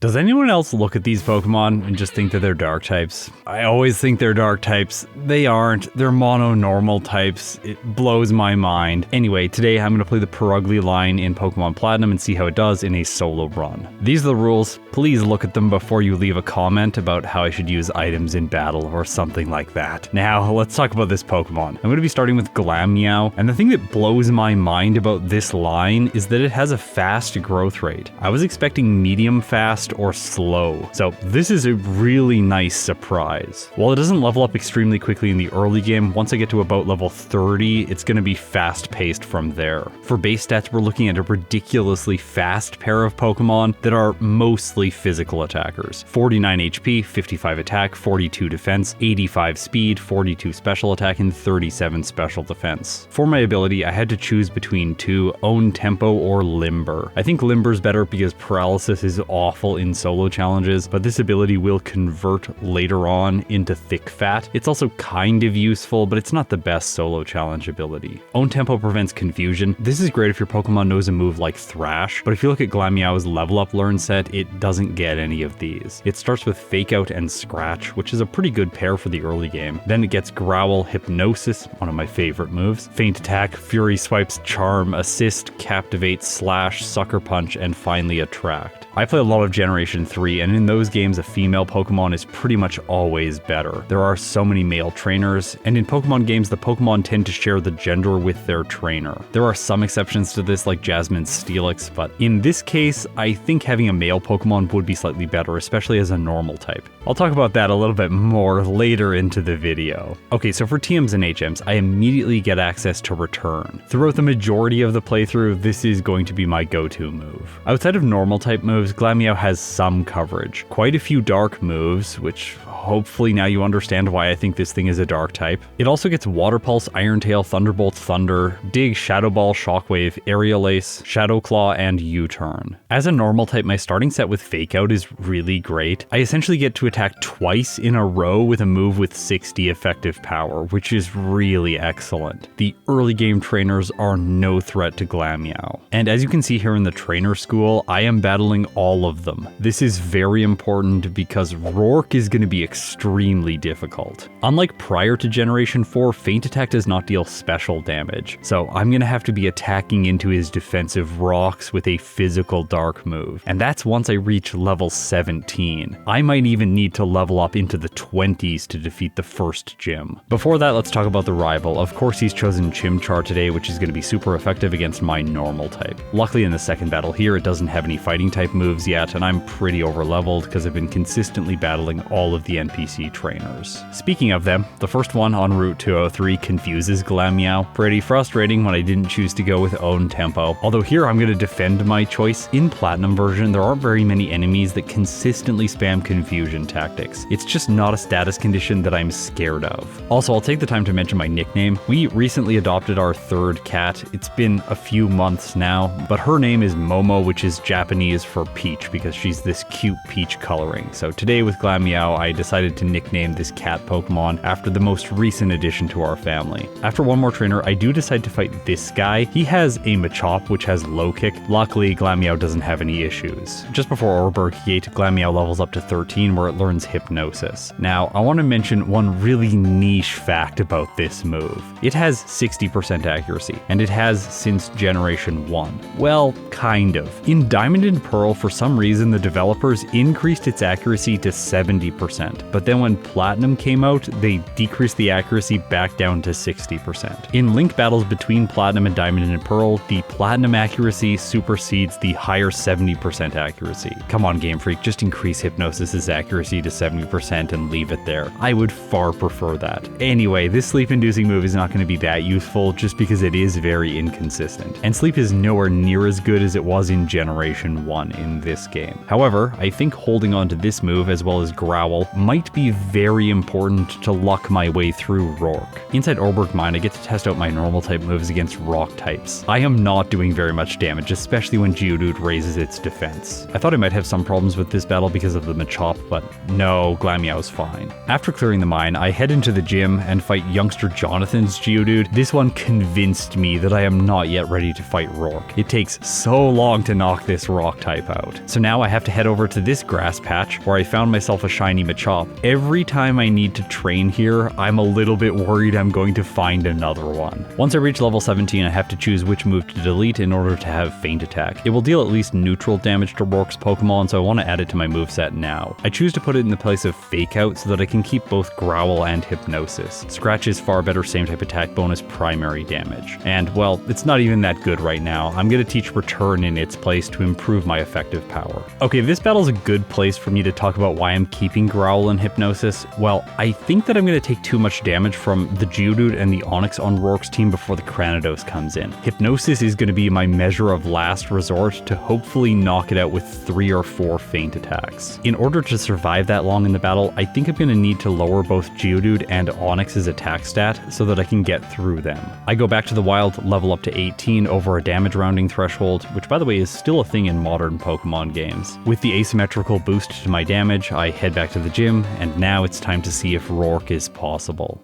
Does anyone else look at these Pokemon and just think that they're dark types? I always think they're dark types. They aren't. They're mono-normal types. It blows my mind. Anyway, today I'm going to play the Purugly-line in Pokemon Platinum and see how it does in a solo run. These are the rules. Please look at them before you leave a comment about how I should use items in battle or something like that. Now, let's talk about this Pokemon. I'm going to be starting with Glameow, and the thing that blows my mind about this line is that it has a fast growth rate. I was expecting medium fast or slow. So this is a really nice surprise. While it doesn't level up extremely quickly in the early game, once I get to about level 30, it's going to be fast paced from there. For base stats, we're looking at a ridiculously fast pair of Pokemon that are mostly physical attackers. 49 HP, 55 attack, 42 defense, 85 speed, 42 special attack, and 37 special defense. For my ability, I had to choose between two, Own Tempo or Limber. I think Limber's better because paralysis is awful in solo challenges, but this ability will convert later on into thick fat. It's also kind of useful, but it's not the best solo challenge ability. Own Tempo prevents confusion. This is great if your Pokemon knows a move like Thrash, but if you look at Glameow's level up learn set, it doesn't get any of these. It starts with Fake Out and Scratch, which is a pretty good pair for the early game. Then it gets Growl, Hypnosis, one of my favorite moves, Feint Attack, Fury Swipes, Charm, Assist, Captivate, Slash, Sucker Punch, and finally Attract. I play a lot of Generation 3, and in those games a female Pokemon is pretty much always better. There are so many male trainers, and in Pokemon games the Pokemon tend to share the gender with their trainer. There are some exceptions to this like Jasmine's Steelix, but in this case I think having a male Pokemon would be slightly better, especially as a normal type. I'll talk about that a little bit more later into the video. Okay, so for TMs and HMs, I immediately get access to Return. Throughout the majority of the playthrough, this is going to be my go-to move. Outside of normal type moves, Glameow has some coverage. Quite a few dark moves, which hopefully now you understand why I think this thing is a dark type. It also gets Water Pulse, Iron Tail, Thunderbolt, Thunder, Dig, Shadow Ball, Shockwave, Aerial Ace, Shadow Claw, and U-Turn. As a normal type, my starting set with Fake Out is really great. I essentially get to attack twice in a row with a move with 60 effective power, which is really excellent. The early game trainers are no threat to Glameow. And as you can see here in the trainer school, I am battling all of them. This is very important because Rourke is going to be extremely difficult. Unlike prior to Generation 4, Feint Attack does not deal special damage, so I'm going to have to be attacking into his defensive rocks with a physical dark move, and that's once I reach level 17. I might even need to level up into the 20s to defeat the first gym. Before that, let's talk about the rival. Of course he's chosen Chimchar today, which is going to be super effective against my normal type. Luckily in the second battle here, it doesn't have any fighting type moves yet, and I'm pretty overleveled because I've been consistently battling all of the NPC trainers. Speaking of them, the first one on Route 203 confuses Glameow. Pretty frustrating when I didn't choose to go with Own Tempo. Although here I'm going to defend my choice. In Platinum version, there aren't very many enemies that consistently spam confusion tactics. It's just not a status condition that I'm scared of. Also, I'll take the time to mention my nickname. We recently adopted our third cat. It's been a few months now, but her name is Momo, which is Japanese for peach because she's this cute peach coloring. So today with Glameow, I decided to nickname this cat Pokemon after the most recent addition to our family. After one more trainer, I do decide to fight this guy. He has a Machop, which has low kick. Luckily, Glameow doesn't have any issues. Just before Orberg Gate, Glameow levels up to 13 where it learns Hypnosis. Now, I want to mention one really niche fact about this move. It has 60% accuracy, and it has since Generation 1. Well, kind of. In Diamond and Pearl, for some reason, the developers increased its accuracy to 70%, but then when Platinum came out, they decreased the accuracy back down to 60%. In link battles between Platinum and Diamond and Pearl, the Platinum accuracy supersedes the higher 70% accuracy. Come on, Game Freak, just increase Hypnosis's accuracy to 70% and leave it there. I would far prefer that. Anyway, this sleep-inducing move is not going to be that useful just because it is very inconsistent, and sleep is nowhere near as good as it was in Generation 1 in this game. However, I think holding on to this move as well as Growl might be very important to luck my way through Rourke. Inside Purugly-line, I get to test out my normal type moves against rock types. I am not doing very much damage, especially when Geodude raises its defense. I thought I might have some problems with this battle because of the Machop, but no, Glameow's fine. After clearing the mine, I head into the gym and fight youngster Jonathan's Geodude. This one convinced me that I am not yet ready to fight Rourke. It takes so long to knock this rock type out. So now I have to head over to this grass patch where I found myself a shiny Machop. Every time I need to train here, I'm a little bit worried I'm going to find another one. Once I reach level 17, I have to choose which move to delete in order to have Feint Attack. It will deal at least neutral damage to Rourke's Pokemon, so I want to add it to my moveset now. I choose to put it in the place of Fake Out so that I can keep both Growl and Hypnosis. Scratch is far better same type attack bonus primary damage. And well, it's not even that good right now. I'm going to teach Return in its place to improve my effective power. Okay, this battle's a good place for me to talk about why I'm keeping Growl and Hypnosis. Well, I think that I'm going to take too much damage from the Geodude and the Onix on Rourke's team before the Cranidos comes in. Hypnosis is going to be my measure of last resort to hopefully knock it out with 3 or 4 Feint Attacks. In order to survive that long in the battle, I think I'm going to need to lower both Geodude and Onix's attack stat so that I can get through them. I go back to the wild, level up to 18 over a damage rounding threshold, which by the way is still a thing in modern Pokemon games. With the asymmetrical boost to my damage, I head back to the gym, and now it's time to see if Rourke is possible.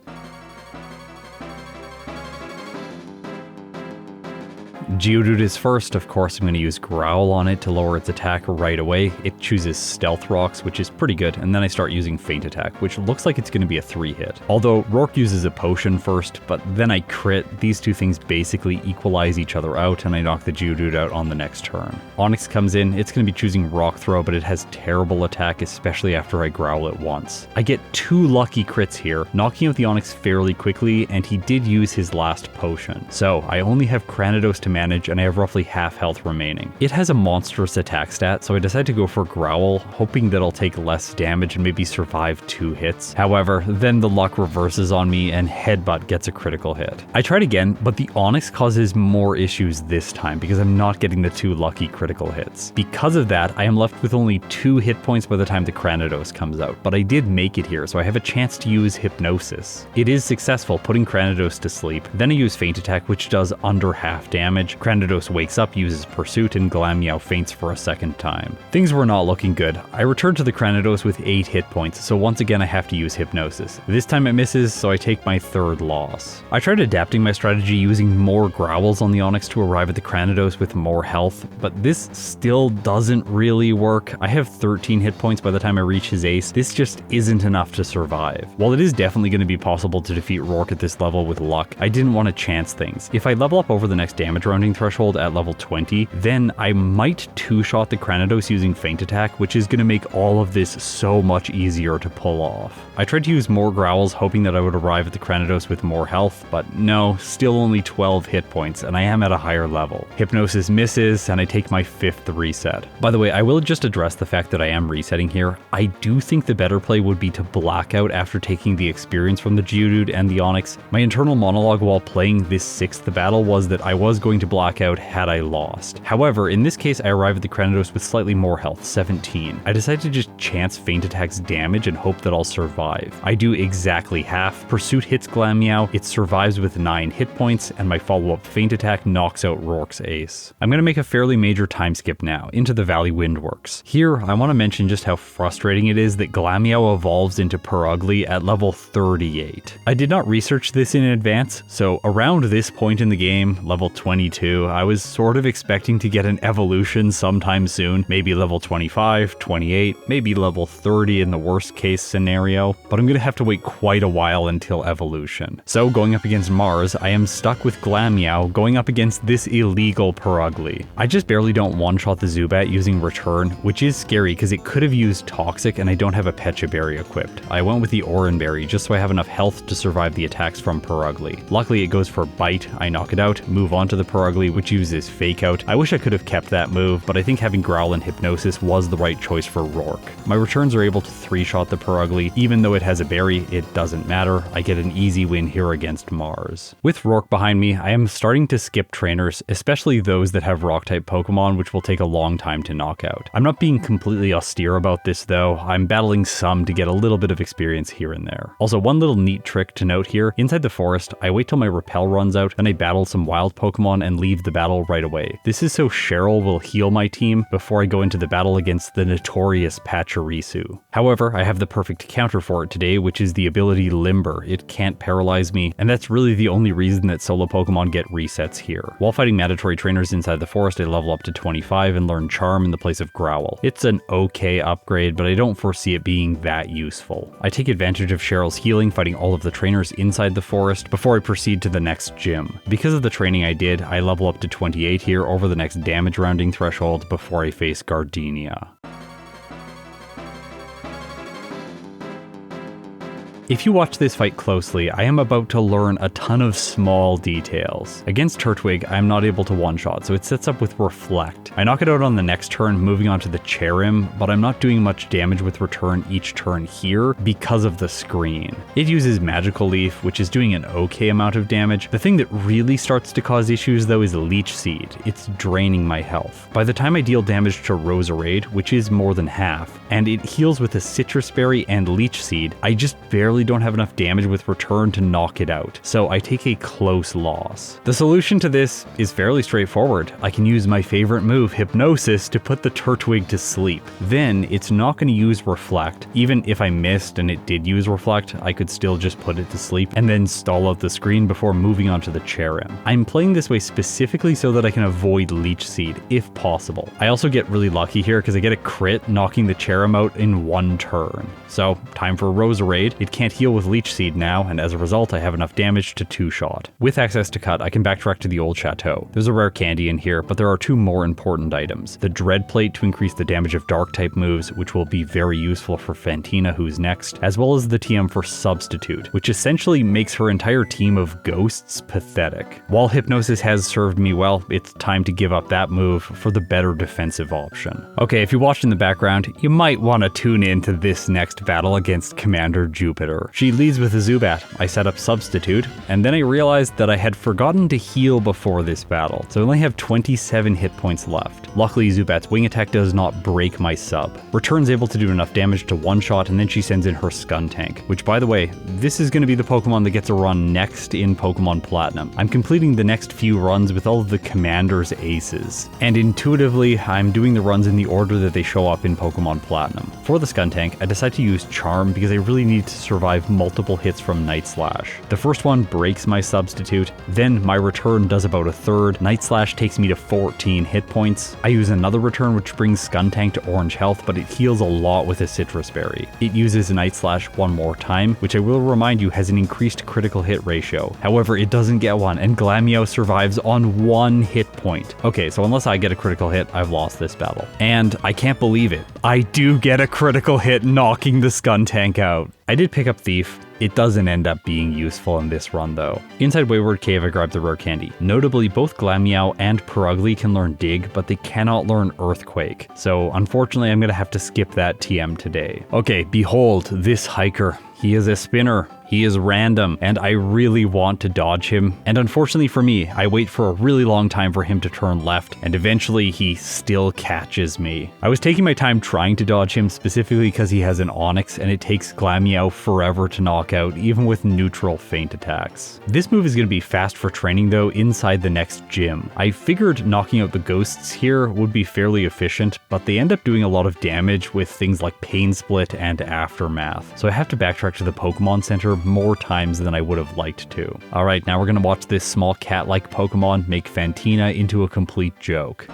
Geodude is first. Of course, I'm going to use Growl on it to lower its attack right away. It chooses Stealth Rocks, which is pretty good, and then I start using Feint Attack, which looks like it's going to be a 3-hit. Although Rourke uses a potion first, but then I crit. These two things basically equalize each other out, and I knock the Geodude out on the next turn. Onix comes in. It's going to be choosing Rock Throw, but it has terrible attack, especially after I Growl it once. I get 2 lucky crits here, knocking out the Onix fairly quickly, and he did use his last potion. So I only have Cranidos to manage, and I have roughly half health remaining. It has a monstrous attack stat, so I decide to go for Growl, hoping that I'll take less damage and maybe survive 2 hits. However, then the luck reverses on me and Headbutt gets a critical hit. I tried again, but the Onix causes more issues this time because I'm not getting the 2 lucky critical hits. Because of that, I am left with only 2 hit points by the time the Cranidos comes out, but I did make it here, so I have a chance to use Hypnosis. It is successful, putting Cranidos to sleep. Then I use Feint Attack, which does under half damage. Cranidos wakes up, uses Pursuit, and Glameow faints for a second time. Things were not looking good. I return to the Cranidos with 8 hit points, so once again I have to use Hypnosis. This time it misses, so I take my 3rd loss. I tried adapting my strategy using more Growls on the Onix to arrive at the Cranidos with more health, but this still doesn't really work. I have 13 hit points by the time I reach his ace. This just isn't enough to survive. While it is definitely going to be possible to defeat Rourke at this level with luck, I didn't want to chance things. If I level up over the next damage rounding threshold at level 20, then I might 2-shot the Cranidos using Feint Attack, which is going to make all of this so much easier to pull off. I tried to use more Growls, hoping that I would arrive at the Cranidos with more health, but no, still only 12 hit points, and I am at a higher level. Hypnosis misses, and I take my 5th reset. By the way, I will just address the fact that I am resetting here. I do think the better play would be to blackout after taking the experience from the Geodude and the Onix. My internal monologue while playing this 6th battle was that I was going to blackout had I lost. However, in this case I arrive at the Cranidos with slightly more health, 17. I decided to just chance Feint Attack's damage and hope that I'll survive. I do exactly half. Pursuit hits Glameow, it survives with 9 hit points, and my follow-up Feint Attack knocks out Rourke's ace. I'm going to make a fairly major time skip now, into the Valley Windworks. Here, I want to mention just how frustrating it is that Glameow evolves into Purugly at level 38. I did not research this in advance, so around this point in the game, level 22, I was sort of expecting to get an evolution sometime soon, maybe level 25, 28, maybe level 30 in the worst case scenario, but I'm going to have to wait quite a while until evolution. So going up against Mars, I am stuck with Glameow going up against this illegal Purugly. I just barely don't one-shot the Zubat using Return, which is scary because it could have used Toxic and I don't have a Pecha Berry equipped. I went with the Oran Berry just so I have enough health to survive the attacks from Purugly. Luckily it goes for Bite, I knock it out, move on to the Purugly, Purugly, which uses Fake Out. I wish I could have kept that move, but I think having Growl and Hypnosis was the right choice for Rourke. My returns are able to 3-shot the Purugly. Even though it has a berry, it doesn't matter. I get an easy win here against Mars. With Rourke behind me, I am starting to skip trainers, especially those that have Rock-type Pokemon, which will take a long time to knock out. I'm not being completely austere about this though. I'm battling some to get a little bit of experience here and there. Also, one little neat trick to note here, inside the forest, I wait till my Repel runs out, then I battle some wild Pokemon and leave the battle right away. This is so Cheryl will heal my team before I go into the battle against the notorious Pachirisu. However, I have the perfect counter for it today, which is the ability Limber. It can't paralyze me, and that's really the only reason that solo Pokemon get resets here. While fighting mandatory trainers inside the forest, I level up to 25 and learn Charm in the place of Growl. It's an okay upgrade, but I don't foresee it being that useful. I take advantage of Cheryl's healing, fighting all of the trainers inside the forest before I proceed to the next gym. Because of the training I did, I level up to 28 here over the next damage rounding threshold before I face Gardenia. If you watch this fight closely, I am about to learn a ton of small details. Against Turtwig, I am not able to one-shot, so it sets up with Reflect. I knock it out on the next turn, moving on to the Cherim, but I'm not doing much damage with Return each turn here because of the screen. It uses Magical Leaf, which is doing an okay amount of damage. The thing that really starts to cause issues though is Leech Seed. It's draining my health. By the time I deal damage to Roserade, which is more than half, and it heals with a Citrus Berry and Leech Seed, I just barely don't have enough damage with Return to knock it out, so I take a close loss. The solution to this is fairly straightforward. I can use my favorite move, Hypnosis, to put the Turtwig to sleep. Then it's not going to use Reflect. Even if I missed and it did use Reflect, I could still just put it to sleep and then stall out the screen before moving on to the Cherim. I'm playing this way specifically so that I can avoid Leech Seed, if possible. I also get really lucky here because I get a crit knocking the Cherim out in one turn. So, time for Roserade. It can't heal with Leech Seed now, and as a result I have enough damage to 2-shot. With access to Cut, I can backtrack to the old chateau. There's a rare candy in here, but there are two more important items. The Dread Plate to increase the damage of Dark-type moves, which will be very useful for Fantina, who's next, as well as the TM for Substitute, which essentially makes her entire team of ghosts pathetic. While Hypnosis has served me well, it's time to give up that move for the better defensive option. Okay, if you watched in the background, you might want to tune in to this next battle against Commander Jupiter. She leads with a Zubat. I set up Substitute, and then I realized that I had forgotten to heal before this battle, so I only have 27 hit points left. Luckily, Zubat's Wing Attack does not break my sub. Return's able to do enough damage to one-shot, and then she sends in her Skuntank, which, by the way, this is going to be the Pokemon that gets a run next in Pokemon Platinum. I'm completing the next few runs with all of the Commander's aces, and intuitively, I'm doing the runs in the order that they show up in Pokemon Platinum. For the Skuntank, I decide to use Charm because I really need to survive multiple hits from Night Slash. The first one breaks my Substitute, then my Return does about a third. Night Slash takes me to 14 hit points. I use another Return which brings Skuntank to orange health, but it heals a lot with a Citrus Berry. It uses Night Slash one more time, which I will remind you has an increased critical hit ratio. However, it doesn't get one, and Glameow survives on 1 hit point. Okay, so unless I get a critical hit, I've lost this battle. And I can't believe it. I do get a critical hit knocking the Skuntank out. I did pick up Thief. It doesn't end up being useful in this run though. Inside Wayward Cave I grabbed the rare candy. Notably, both Glameow and Purugly can learn Dig, but they cannot learn Earthquake. So unfortunately I'm gonna have to skip that TM today. Okay, behold this hiker. He is a spinner. He is random, and I really want to dodge him. And unfortunately for me, I wait for a really long time for him to turn left, and eventually he still catches me. I was taking my time trying to dodge him specifically because he has an Onyx, and it takes Glameow forever to knock out, even with neutral feint attacks. This move is going to be fast for training though inside the next gym. I figured knocking out the ghosts here would be fairly efficient, but they end up doing a lot of damage with things like Pain Split and Aftermath. So I have to backtrack to the Pokemon Center more times than I would have liked to. Alright, now we're going to watch this small cat-like Pokemon make Fantina into a complete joke.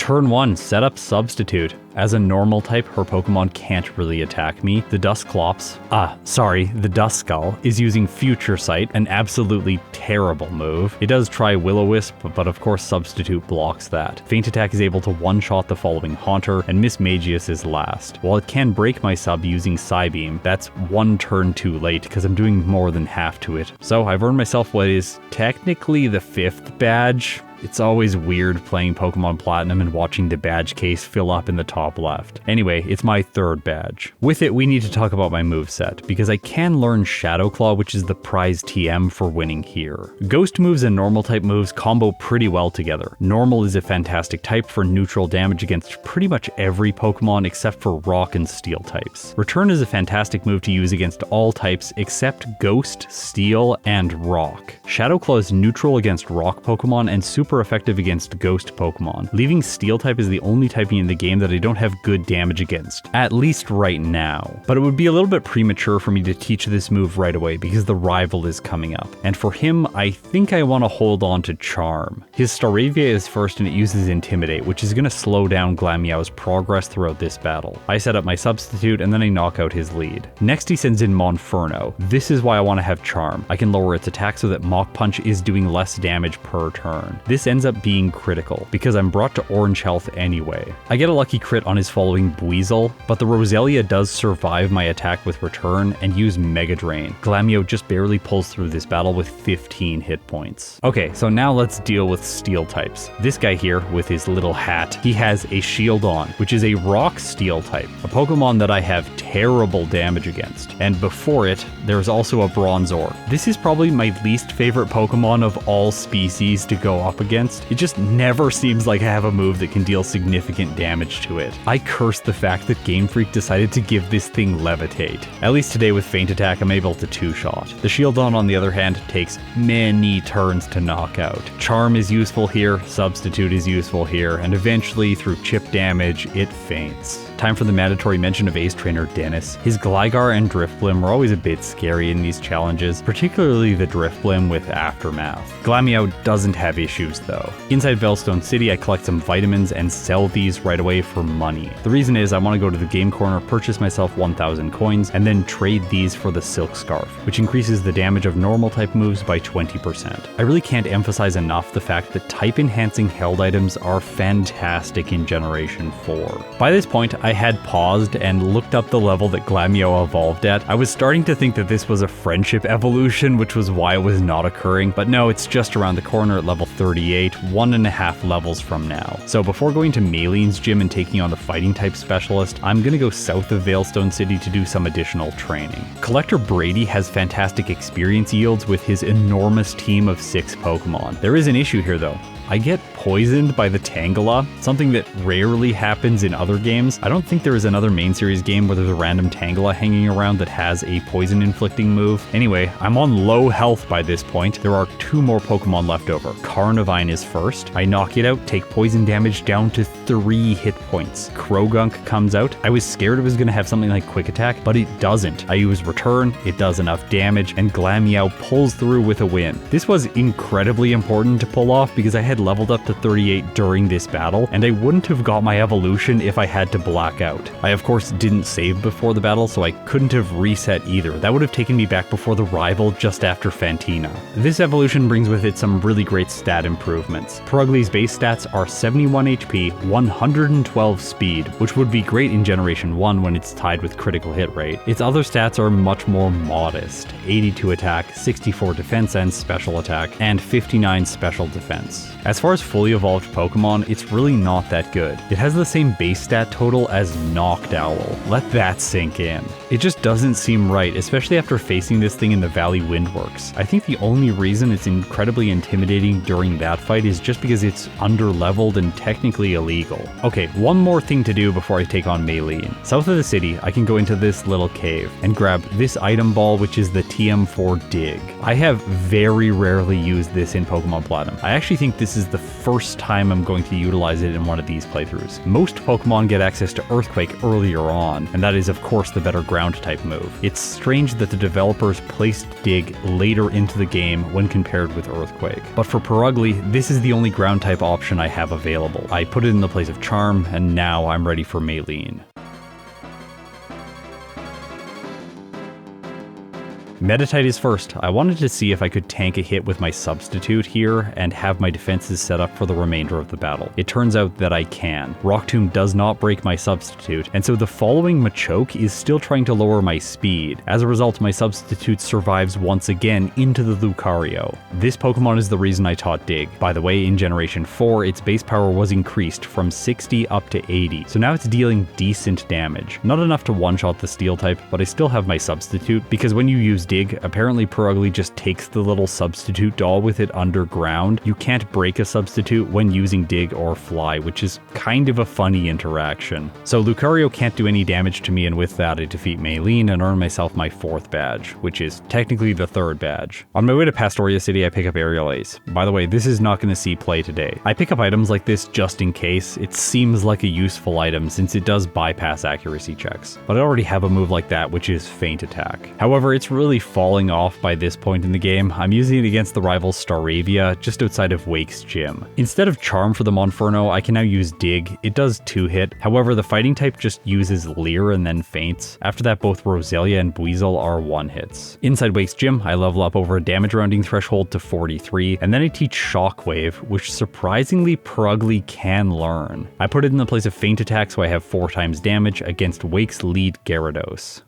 Turn 1, set up Substitute. As a normal type, her Pokemon can't really attack me. The Dusclops, the Duskull is using Future Sight, an absolutely terrible move. It does try Will-O-Wisp, but of course Substitute blocks that. Feint Attack is able to one-shot the following Haunter, and Miss Magius is last. While it can break my sub using Psybeam, that's one turn too late because I'm doing more than half to it. So I've earned myself what is technically the 5th badge. It's always weird playing Pokemon Platinum and watching the badge case fill up in the top left. Anyway, it's my 3rd badge. With it, we need to talk about my moveset, because I can learn Shadow Claw, which is the prize TM for winning here. Ghost moves and normal type moves combo pretty well together. Normal is a fantastic type for neutral damage against pretty much every Pokemon except for Rock and Steel types. Return is a fantastic move to use against all types except Ghost, Steel, and Rock. Shadow Claw is neutral against Rock Pokemon and super effective against Ghost Pokemon, leaving Steel type is the only typing in the game that I don't have good damage against, at least right now. But it would be a little bit premature for me to teach this move right away because the rival is coming up, and for him I think I want to hold on to Charm. His Staravia is first and it uses Intimidate, which is going to slow down Glameow's progress throughout this battle. I set up my Substitute and then I knock out his lead. Next he sends in Monferno. This is why I want to have Charm. I can lower its attack so that Mach Punch is doing less damage per turn. This ends up being critical, because I'm brought to orange health anyway. I get a lucky crit on his following Buizel, but the Roselia does survive my attack with Return and use Mega Drain. Glameow just barely pulls through this battle with 15 hit points. Okay, so now let's deal with Steel types. This guy here, with his little hat, he has a Shieldon, which is a Rock Steel type, a Pokemon that I have terrible damage against. And before it, there's also a Bronzor. This is probably my least favorite Pokemon of all species to go up against. It just never seems like I have a move that can deal significant damage to it. I curse the fact that Game Freak decided to give this thing Levitate. At least today with Feint Attack I'm able to two-shot. The Shieldon on the other hand takes many turns to knock out. Charm is useful here, Substitute is useful here, and eventually through chip damage it faints. Time for the mandatory mention of Ace Trainer Dennis. His Gligar and Drifblim are always a bit scary in these challenges, particularly the Drifblim with Aftermath. Glameow doesn't have issues though. Inside Veilstone City I collect some vitamins and sell these right away for money. The reason is I want to go to the game corner, purchase myself 1000 coins, and then trade these for the Silk Scarf, which increases the damage of normal type moves by 20%. I really can't emphasize enough the fact that type enhancing held items are fantastic in Generation 4. By this point I had paused and looked up the level that Glameow evolved at. I was starting to think that this was a friendship evolution, which was why it was not occurring, but no, it's just around the corner at level 38, 1.5 levels from now. So before going to Malene's gym and taking on the fighting type specialist, I'm gonna go south of Veilstone City to do some additional training. Collector Brady has fantastic experience yields with his enormous team of 6 Pokemon. There is an issue here though. I get poisoned by the Tangela, something that rarely happens in other games. I don't think there is another main series game where there's a random Tangela hanging around that has a poison inflicting move. Anyway, I'm on low health by this point. There are 2 more Pokemon left over. Carnivine is first. I knock it out, take poison damage down to 3 hit points. Krogunk comes out. I was scared it was going to have something like Quick Attack, but it doesn't. I use Return, it does enough damage, and Glameow pulls through with a win. This was incredibly important to pull off because I had leveled up to 38 during this battle, and I wouldn't have got my evolution if I had to black out. I of course didn't save before the battle, so I couldn't have reset either. That would have taken me back before the rival just after Fantina. This evolution brings with it some really great stat improvements. Purugly's base stats are 71 HP, 112 speed, which would be great in Generation 1 when it's tied with critical hit rate. Its other stats are much more modest: 82 attack, 64 defense and special attack, and 59 special defense. As far as fully evolved Pokemon, it's really not that good. It has the same base stat total as Noctowl. Let that sink in. It just doesn't seem right, especially after facing this thing in the Valley Windworks. I think the only reason it's incredibly intimidating during that fight is just because it's under-leveled and technically illegal. Okay, one more thing to do before I take on Maylene. South of the city, I can go into this little cave and grab this item ball, which is the TM4 Dig. I have very rarely used this in Pokemon Platinum. I actually think this is the first time I'm going to utilize it in one of these playthroughs. Most Pokemon get access to Earthquake earlier on, and that is of course the better ground type move. It's strange that the developers placed Dig later into the game when compared with Earthquake. But for Purugly, this is the only ground type option I have available. I put it in the place of Charm, and now I'm ready for Maylene. Meditite is first. I wanted to see if I could tank a hit with my substitute here and have my defenses set up for the remainder of the battle. It turns out that I can. Rock Tomb does not break my substitute, and so the following Machoke is still trying to lower my speed. As a result, my substitute survives once again into the Lucario. This Pokemon is the reason I taught Dig. By the way, in Generation 4, its base power was increased from 60 up to 80, so now it's dealing decent damage. Not enough to one-shot the Steel type, but I still have my substitute, because when you use Dig, apparently Purugly just takes the little substitute doll with it underground. You can't break a substitute when using Dig or Fly, which is kind of a funny interaction. So Lucario can't do any damage to me, and with that I defeat Maylene and earn myself my 4th badge, which is technically the 3rd badge. On my way to Pastoria City, I pick up Aerial Ace. By the way, this is not going to see play today. I pick up items like this just in case. It seems like a useful item since it does bypass accuracy checks. But I already have a move like that, which is Feint Attack. However, it's really falling off by this point in the game. I'm using it against the rival Staravia, just outside of Wake's gym. Instead of Charm for the Monferno, I can now use Dig. It does 2-hit. However, the fighting type just uses Leer and then feints. After that, both Roselia and Buizel are 1-hits. Inside Wake's gym, I level up over a damage rounding threshold to 43, and then I teach Shockwave, which surprisingly Purugly can learn. I put it in the place of Feint Attack, so I have 4 times damage against Wake's lead Gyarados.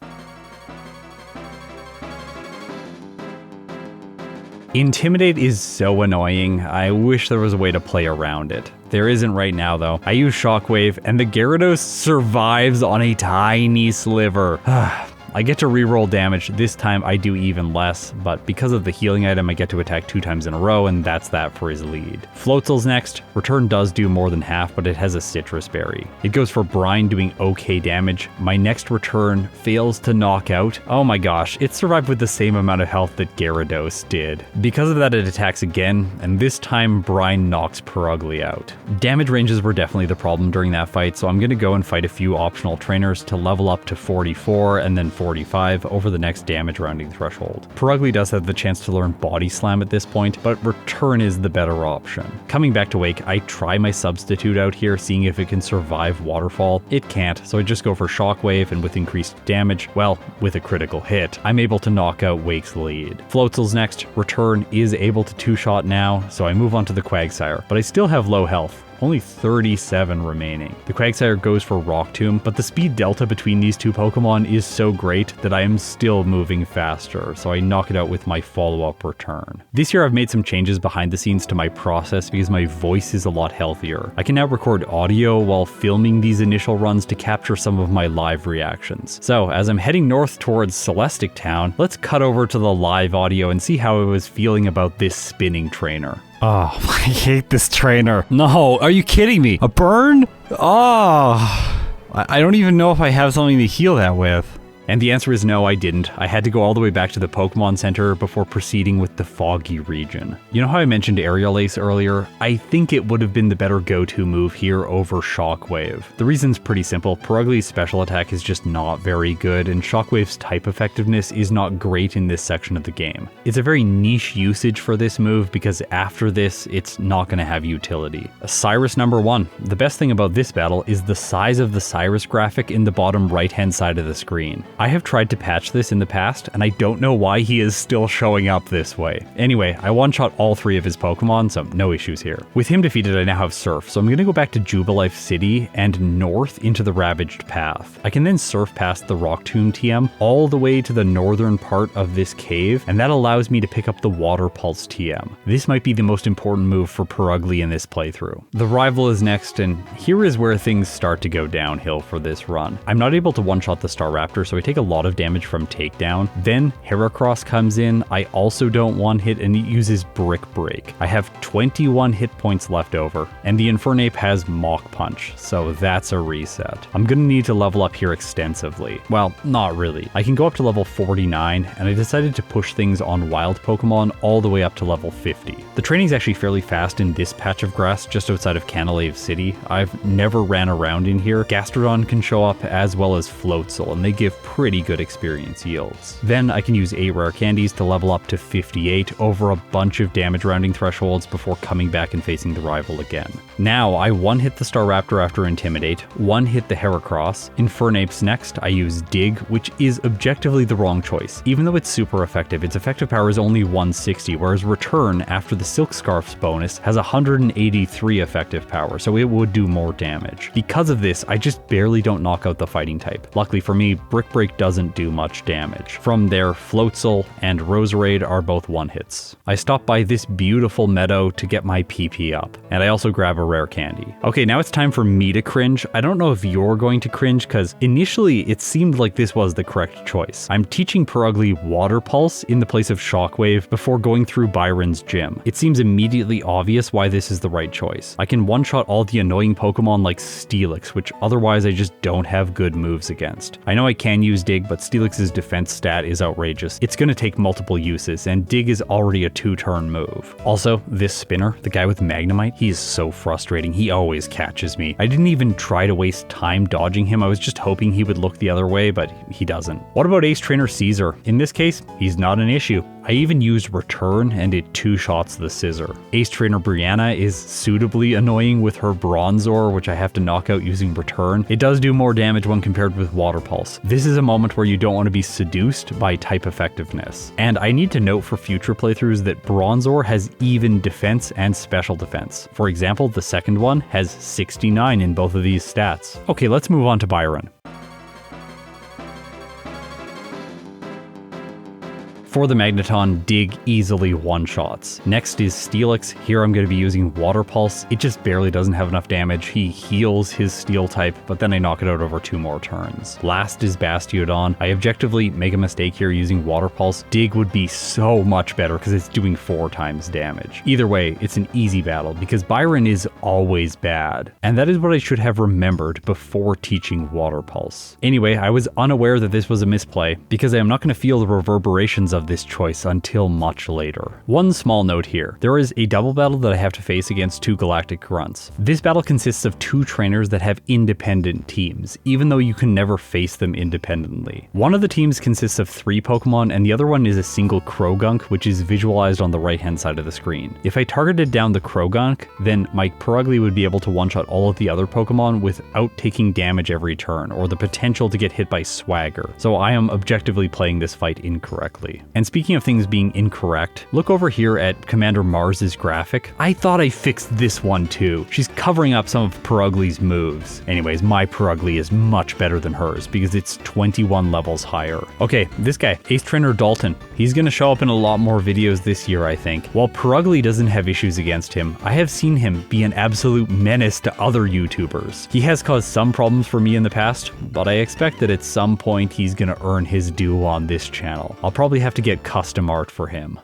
Intimidate is so annoying. I wish there was a way to play around it. There isn't right now though. I use Shockwave and the Gyarados survives on a tiny sliver. I get to reroll damage. This time I do even less, but because of the healing item I get to attack 2 times in a row, and that's that for his lead. Floatzel's next. Return does do more than half, but it has a Citrus Berry. It goes for Brine doing okay damage. My next return fails to knock out. Oh my gosh, it survived with the same amount of health that Gyarados did. Because of that it attacks again, and this time Brine knocks Purugly out. Damage ranges were definitely the problem during that fight, so I'm gonna go and fight a few optional trainers to level up to 44 and then 45 over the next damage rounding threshold. Purugly does have the chance to learn Body Slam at this point, but Return is the better option. Coming back to Wake, I try my substitute out here, seeing if it can survive Waterfall. It can't, so I just go for Shockwave, and with increased damage, well, with a critical hit, I'm able to knock out Wake's lead. Floatzel's next. Return is able to 2-shot now, so I move on to the Quagsire, but I still have low health. Only 37 remaining. The Quagsire goes for Rock Tomb, but the speed delta between these two Pokemon is so great that I am still moving faster, so I knock it out with my follow-up Return. This year I've made some changes behind the scenes to my process because my voice is a lot healthier. I can now record audio while filming these initial runs to capture some of my live reactions. So as I'm heading north towards Celestic Town, let's cut over to the live audio and see how I was feeling about this spinning trainer. Oh, I hate this trainer. No, are you kidding me? A burn? Oh, I don't even know if I have something to heal that with. And the answer is no, I didn't. I had to go all the way back to the Pokemon Center before proceeding with the Foggy region. You know how I mentioned Aerial Ace earlier? I think it would have been the better go-to move here over Shockwave. The reason's pretty simple. Purugly's special attack is just not very good, and Shockwave's type effectiveness is not great in this section of the game. It's a very niche usage for this move because after this, it's not going to have utility. Cyrus number 1. The best thing about this battle is the size of the Cyrus graphic in the bottom right-hand side of the screen. I have tried to patch this in the past, and I don't know why he is still showing up this way. Anyway, I one-shot all 3 of his Pokemon, so no issues here. With him defeated, I now have Surf, so I'm going to go back to Jubilife City and north into the Ravaged Path. I can then surf past the Rock Tomb TM all the way to the northern part of this cave, and that allows me to pick up the Water Pulse TM. This might be the most important move for Purugly in this playthrough. The rival is next, and here is where things start to go downhill for this run. I'm not able to one-shot the Staraptor, so I I take a lot of damage from takedown. Then Heracross comes in, I also don't one-hit, and it uses Brick Break. I have 21 hit points left over, and the Infernape has Mach Punch, so that's a reset. I'm gonna need to level up here extensively. Well, not really. I can go up to level 49, and I decided to push things on wild Pokemon all the way up to level 50. The training's actually fairly fast in this patch of grass just outside of Canalave City. I've never ran around in here. Gastrodon can show up as well as Floatzel, and they give pretty good experience yields. Then I can use 8 rare candies to level up to 58 over a bunch of damage rounding thresholds before coming back and facing the rival again. Now I one-hit the Staraptor after Intimidate, one-hit the Heracross. Infernape's next, I use Dig, which is objectively the wrong choice. Even though it's super effective, its effective power is only 160, whereas Return, after the Silk Scarf's bonus, has 183 effective power, so it would do more damage. Because of this, I just barely don't knock out the fighting type. Luckily for me, Brick Break doesn't do much damage. From there, Floatzel and Roserade are both one-hits. I stop by this beautiful meadow to get my PP up, and I also grab a rare candy. Okay, now it's time for me to cringe. I don't know if you're going to cringe, because initially it seemed like this was the correct choice. I'm teaching Purugly Water Pulse in the place of Shockwave before going through Byron's gym. It seems immediately obvious why this is the right choice. I can one-shot all the annoying Pokemon like Steelix, which otherwise I just don't have good moves against. I know I can use Dig, but Steelix's defense stat is outrageous. It's going to take multiple uses, and Dig is already a 2-turn move. Also, this Spinner, the guy with Magnemite, he is so frustrating. He always catches me. I didn't even try to waste time dodging him. I was just hoping he would look the other way, but he doesn't. What about Ace Trainer Caesar? In this case, he's not an issue. I even used Return and it 2-shots the Scissor. Ace Trainer Brianna is suitably annoying with her Bronzor, which I have to knock out using Return. It does do more damage when compared with Water Pulse. This is a moment where you don't want to be seduced by type effectiveness. And I need to note for future playthroughs that Bronzor has even defense and special defense. For example, the second one has 69 in both of these stats. Okay, let's move on to Byron. For the Magneton, Dig easily one-shots. Next is Steelix. Here I'm going to be using Water Pulse. It just barely doesn't have enough damage. He heals his Steel type, but then I knock it out over 2 more turns. Last is Bastiodon. I objectively make a mistake here using Water Pulse. Dig would be so much better because it's doing 4 times damage. Either way, it's an easy battle because Byron is always bad. And that is what I should have remembered before teaching Water Pulse. Anyway, I was unaware that this was a misplay because I am not going to feel the reverberations of this choice until much later. One small note here. There is a double battle that I have to face against 2 Galactic Grunts. This battle consists of 2 trainers that have independent teams, even though you can never face them independently. One of the teams consists of 3 Pokemon and the other one is a single Krogunk, which is visualized on the right hand side of the screen. If I targeted down the Krogunk, then my Purugly would be able to one-shot all of the other Pokemon without taking damage every turn, or the potential to get hit by Swagger. So I am objectively playing this fight incorrectly. And speaking of things being incorrect, look over here at Commander Mars's graphic. I thought I fixed this one too. She's covering up some of Purugly's moves. Anyways, my Purugly is much better than hers because it's 21 levels higher. Okay, this guy, Ace Trainer Dalton. He's gonna show up in a lot more videos this year, I think. While Purugly doesn't have issues against him, I have seen him be an absolute menace to other YouTubers. He has caused some problems for me in the past, but I expect that at some point he's gonna earn his due on this channel. I'll probably have to get custom art for him.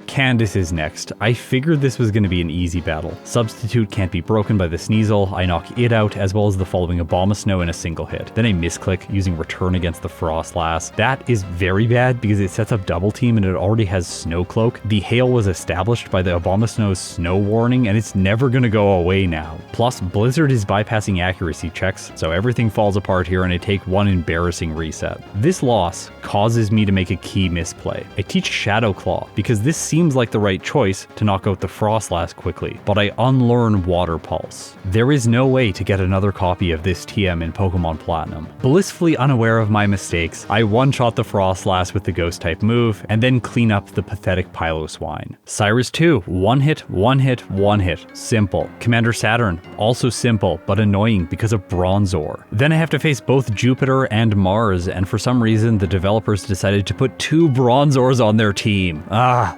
Candace is next. I figured this was going to be an easy battle. Substitute can't be broken by the Sneasel. I knock it out as well as the following Abomasnow in a single hit. Then I misclick using Return against the Frostlass. That is very bad because it sets up double team and it already has Snow Cloak. The hail was established by the Abomasnow's Snow Warning and it's never going to go away now. Plus, Blizzard is bypassing accuracy checks, so everything falls apart here and I take one embarrassing reset. This loss causes me to make a key misplay. I teach Shadow Claw because this seems like the right choice to knock out the Frostlass quickly, but I unlearn Water Pulse. There is no way to get another copy of this TM in Pokemon Platinum. Blissfully unaware of my mistakes, I one-shot the Frostlass with the Ghost-type move, and then clean up the pathetic Piloswine. Cyrus 2, one hit, one hit, one hit. Simple. Commander Saturn, also simple, but annoying because of Bronzor. Then I have to face both Jupiter and Mars, and for some reason the developers decided to put 2 Bronzors on their team.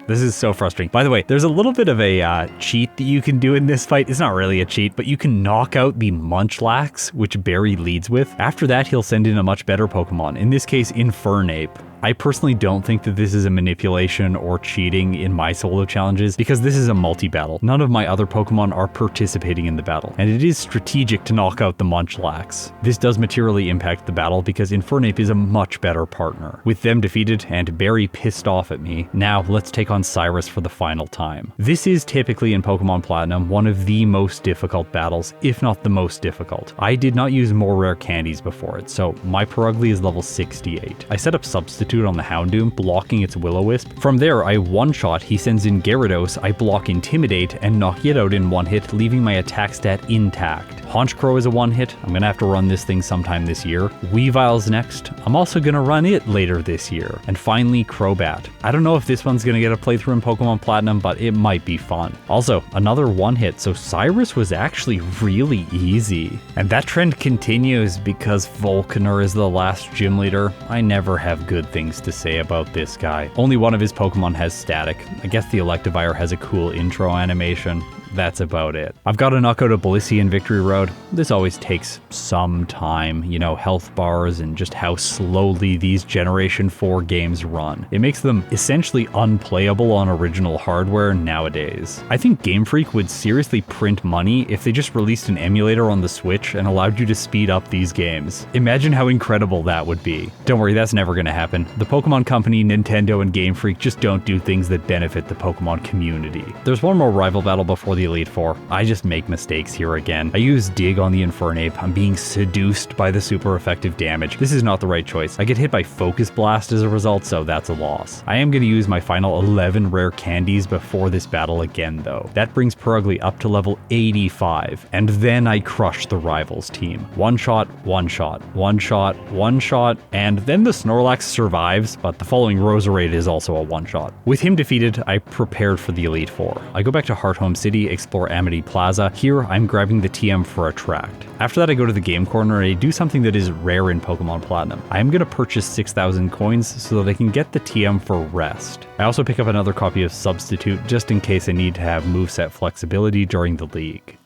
This is is so frustrating. By the way, there's a little bit of a cheat that you can do in this fight. It's not really a cheat, but you can knock out the Munchlax, which Barry leads with. After that, he'll send in a much better Pokemon, in this case, Infernape. I personally don't think that this is a manipulation or cheating in my solo challenges because this is a multi-battle. None of my other Pokemon are participating in the battle, and it is strategic to knock out the Munchlax. This does materially impact the battle because Infernape is a much better partner. With them defeated and Barry pissed off at me, now let's take on Cyrus for the final time. This is typically in Pokemon Platinum one of the most difficult battles, if not the most difficult. I did not use more rare candies before it, so my Purugly is level 68. I set up Substitute on the Houndoom, blocking its Will-O-Wisp. From there, I one-shot, he sends in Gyarados, I block Intimidate, and knock it out in one hit, leaving my attack stat intact. Honchkrow is a one-hit, I'm gonna have to run this thing sometime this year. Weavile's next, I'm also gonna run it later this year. And finally, Crobat. I don't know if this one's gonna get a playthrough in Pokemon Platinum, but it might be fun. Also, another one-hit, so Cyrus was actually really easy. And that trend continues because Volcaner is the last gym leader. I never have good things to say about this guy. Only one of his Pokemon has static. I guess the Electivire has a cool intro animation. That's about it. I've got a knockout of Blissey in Victory Road. This always takes some time, you know, health bars and just how slowly these Generation 4 games run. It makes them essentially unplayable on original hardware nowadays. I think Game Freak would seriously print money if they just released an emulator on the Switch and allowed you to speed up these games. Imagine how incredible that would be. Don't worry, that's never gonna happen. The Pokemon Company, Nintendo, and Game Freak just don't do things that benefit the Pokemon community. There's one more rival battle before the Elite Four. I just make mistakes here again. I use Dig on the Infernape. I'm being seduced by the super effective damage. This is not the right choice. I get hit by Focus Blast as a result, so that's a loss. I am going to use my final 11 rare candies before this battle again though. That brings Purugly up to level 85, and then I crush the rivals team. One shot, one shot, one shot, one shot, and then the Snorlax survives, but the following Roserade is also a one shot. With him defeated, I prepared for the Elite Four. I go back to Hearthome City, explore Amity Plaza. Here, I'm grabbing the TM for Attract. After that, I go to the game corner and I do something that is rare in Pokemon Platinum. I am going to purchase 6,000 coins so that I can get the TM for Rest. I also pick up another copy of Substitute just in case I need to have moveset flexibility during the league.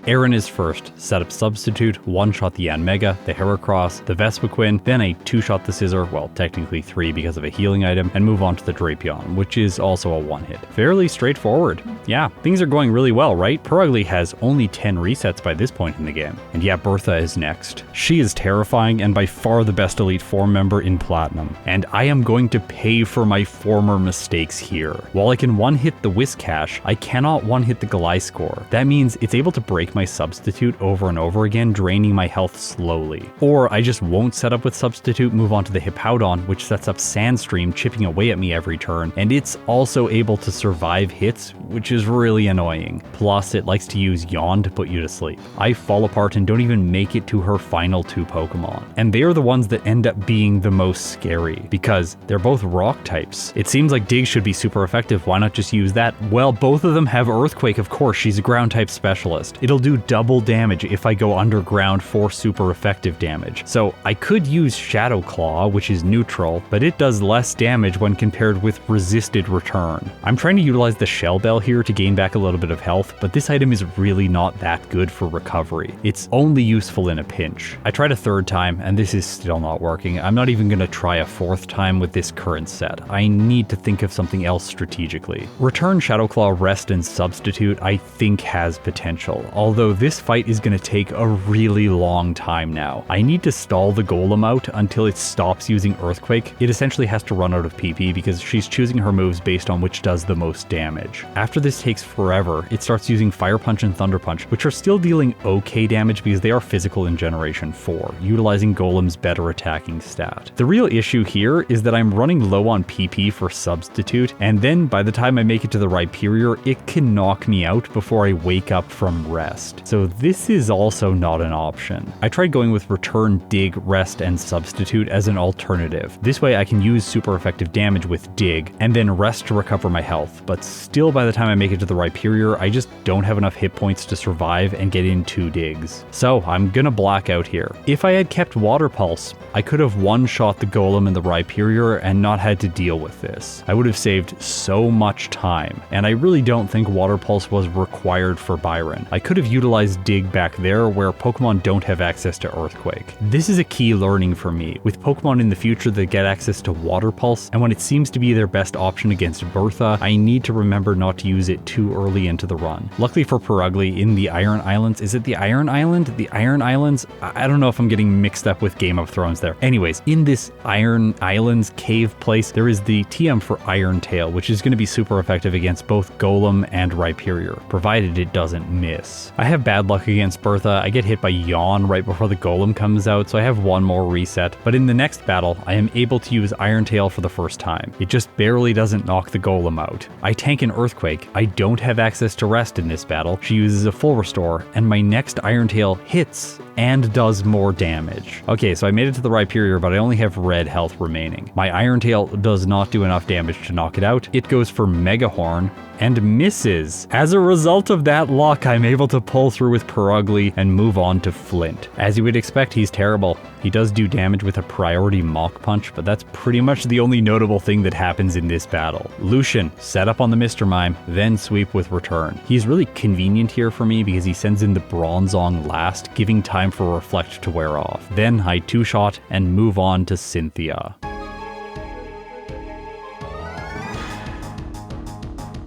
Aaron is first. Set up Substitute, one-shot the Yanmega, the Heracross, the Vespiquen, then I two-shot the Scizor, well technically 3 because of a healing item, and move on to the Drapion, which is also a one-hit. Fairly straightforward. Yeah, things are going really well, right? Purugly has only 10 resets by this point in the game. And yeah, Bertha is next. She is terrifying and by far the best Elite Four member in Platinum. And I am going to pay for my former mistakes here. While I can one-hit the Whiscash, I cannot one-hit the Gliscor. That means it's able to break my Substitute over and over again, draining my health slowly. Or I just won't set up with Substitute, move on to the Hippowdon, which sets up Sandstream, chipping away at me every turn, and it's also able to survive hits, which is really annoying. Plus, it likes to use Yawn to put you to sleep. I fall apart and don't even make it to her final 2 Pokemon. And they are the ones that end up being the most scary, because they're both rock types. It seems like Dig should be super effective, why not just use that? Well, both of them have Earthquake, of course, she's a ground type specialist. It'll do double damage if I go underground for super effective damage. So I could use Shadow Claw, which is neutral, but it does less damage when compared with Resisted Return. I'm trying to utilize the Shell Bell here to gain back a little bit of health, but this item is really not that good for recovery. It's only useful in a pinch. I tried a 3rd time, and this is still not working. I'm not even going to try a 4th time with this current set. I need to think of something else strategically. Return Shadow Claw, Rest, and Substitute I think has potential, although this fight is going to take a really long time now. I need to stall the Golem out until it stops using Earthquake. It essentially has to run out of PP because she's choosing her moves based on which does the most damage. After this takes forever, it starts using Fire Punch and Thunder Punch, which are still dealing okay damage because they are physical in Generation 4, utilizing Golem's better attacking stat. The real issue here is that I'm running low on PP for Substitute, and then by the time I make it to the Rhyperior, it can knock me out before I wake up from rest. rest. So this is also not an option. I tried going with return, dig, rest, and substitute as an alternative. This way I can use super effective damage with dig, and then rest to recover my health, but still by the time I make it to the Rhyperior, I just don't have enough hit points to survive and get in 2 digs. So I'm gonna black out here. If I had kept Water Pulse, I could have one-shot the Golem and the Rhyperior and not had to deal with this. I would have saved so much time, and I really don't think Water Pulse was required for Byron. I could have utilized dig back there where Pokemon don't have access to Earthquake. This is a key learning for me. With Pokemon in the future that get access to Water Pulse, and when it seems to be their best option against Bertha, I need to remember not to use it too early into the run. Luckily for Purugly, in the Iron Islands, is it the Iron Island? The Iron Islands? I don't know if I'm getting mixed up with Game of Thrones there. Anyways, in this Iron Islands cave place, there is the TM for Iron Tail, which is going to be super effective against both Golem and Rhyperior, provided it doesn't miss. I have bad luck against Bertha. I get hit by Yawn right before the Golem comes out, so I have one more reset. But in the next battle, I am able to use Iron Tail for the first time. It just barely doesn't knock the Golem out. I tank an Earthquake. I don't have access to rest in this battle. She uses a full restore, and my next Iron Tail hits and does more damage. Okay, so I made it to the Rhyperior, but I only have red health remaining. My Iron Tail does not do enough damage to knock it out. It goes for Mega Horn and misses. As a result of that luck, I'm able to pull through with Purugly and move on to Flint. As you would expect, he's terrible. He does do damage with a priority Mach Punch, but that's pretty much the only notable thing that happens in this battle. Lucian, set up on the Mr. Mime, then sweep with Return. He's really convenient here for me because he sends in the Bronzong last, giving time for Reflect to wear off. Then I 2-shot and move on to Cynthia.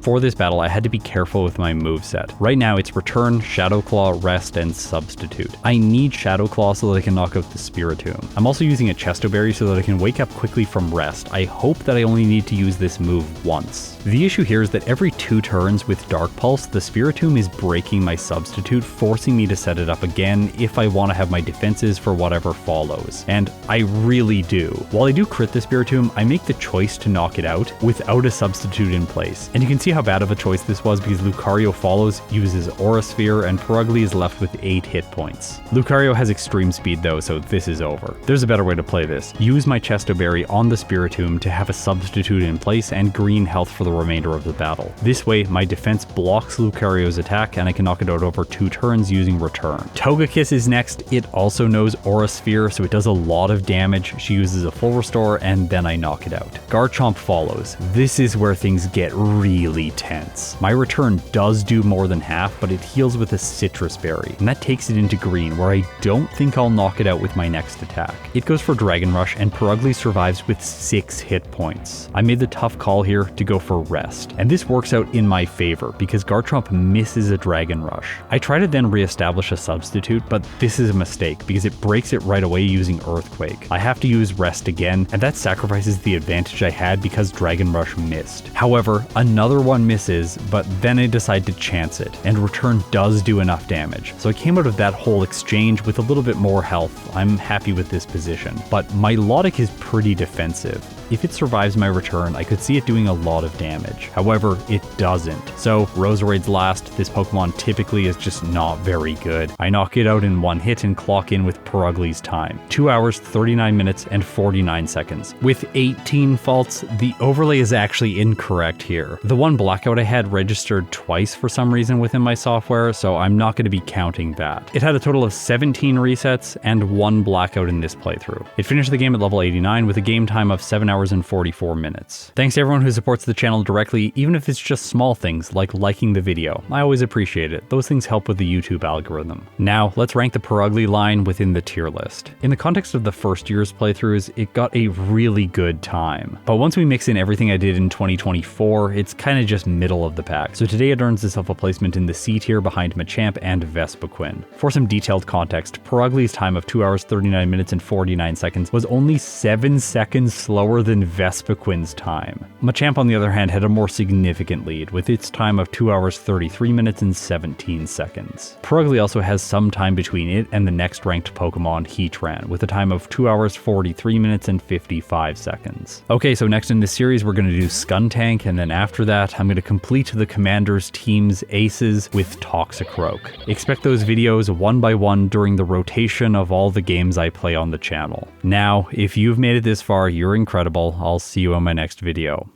For this battle, I had to be careful with my moveset. Right now, it's Return, Shadow Claw, Rest, and Substitute. I need Shadow Claw so that I can knock out the Spiritomb. I'm also using a Chesto Berry so that I can wake up quickly from Rest. I hope that I only need to use this move once. The issue here is that every 2 turns with Dark Pulse, the Spiritomb is breaking my Substitute, forcing me to set it up again if I want to have my defenses for whatever follows. And I really do. While I do crit the Spiritomb, I make the choice to knock it out without a Substitute in place. And you can see how bad of a choice this was because Lucario follows, uses Aura Sphere, and Purugly is left with 8 hit points. Lucario has extreme speed though, so this is over. There's a better way to play this. Use my Chesto Berry on the Spiritomb to have a Substitute in place and green health for the remainder of the battle. This way, my defense blocks Lucario's attack and I can knock it out over 2 turns using Return. Togekiss is next. It also knows Aura Sphere, so it does a lot of damage. She uses a full restore and then I knock it out. Garchomp follows. This is where things get really tense. My Return does do more than half, but it heals with a Citrus Berry, and that takes it into green, where I don't think I'll knock it out with my next attack. It goes for Dragon Rush, and Purugly survives with 6 hit points. I made the tough call here to go for Rest, and this works out in my favor, because Garchomp misses a Dragon Rush. I try to then re-establish a Substitute, but this is a mistake, because it breaks it right away using Earthquake. I have to use Rest again, and that sacrifices the advantage I had because Dragon Rush missed. However, another one misses, but then I decide to chance it, and Return does do enough damage. So I came out of that whole exchange with a little bit more health. I'm happy with this position, but my Milotic is pretty defensive. If it survives my Return, I could see it doing a lot of damage. However, it doesn't. So Roseraids last. This Pokemon typically is just not very good. I knock it out in 1 hit and clock in with Purugly's time. 2 hours, 39 minutes, and 49 seconds. With 18 faults, the overlay is actually incorrect here. The one blackout I had registered twice for some reason within my software, so I'm not going to be counting that. It had a total of 17 resets and 1 blackout in this playthrough. It finished the game at level 89 with a game time of 7 hours and 44 minutes. Thanks to everyone who supports the channel directly, even if it's just small things like liking the video. I always appreciate it. Those things help with the YouTube algorithm. Now, let's rank the Purugly-line within the tier list. In the context of the first year's playthroughs, it got a really good time. But once we mix in everything I did in 2024, it's kind of just middle of the pack. So today it earns itself a placement in the C tier behind Machamp and Vespiquen. For some detailed context, Purugly's time of 2 hours, 39 minutes, and 49 seconds was only 7 seconds slower than Vespiquen's time. Machamp, on the other hand, had a more significant lead, with its time of 2 hours 33 minutes and 17 seconds. Purugly also has some time between it and the next ranked Pokemon, Heatran, with a time of 2 hours 43 minutes and 55 seconds. Okay, so next in this series we're going to do Skuntank, and then after that I'm going to complete the Commander's team's aces with Toxicroak. Expect those videos one by one during the rotation of all the games I play on the channel. Now, if you've made it this far, you're incredible. I'll see you on my next video.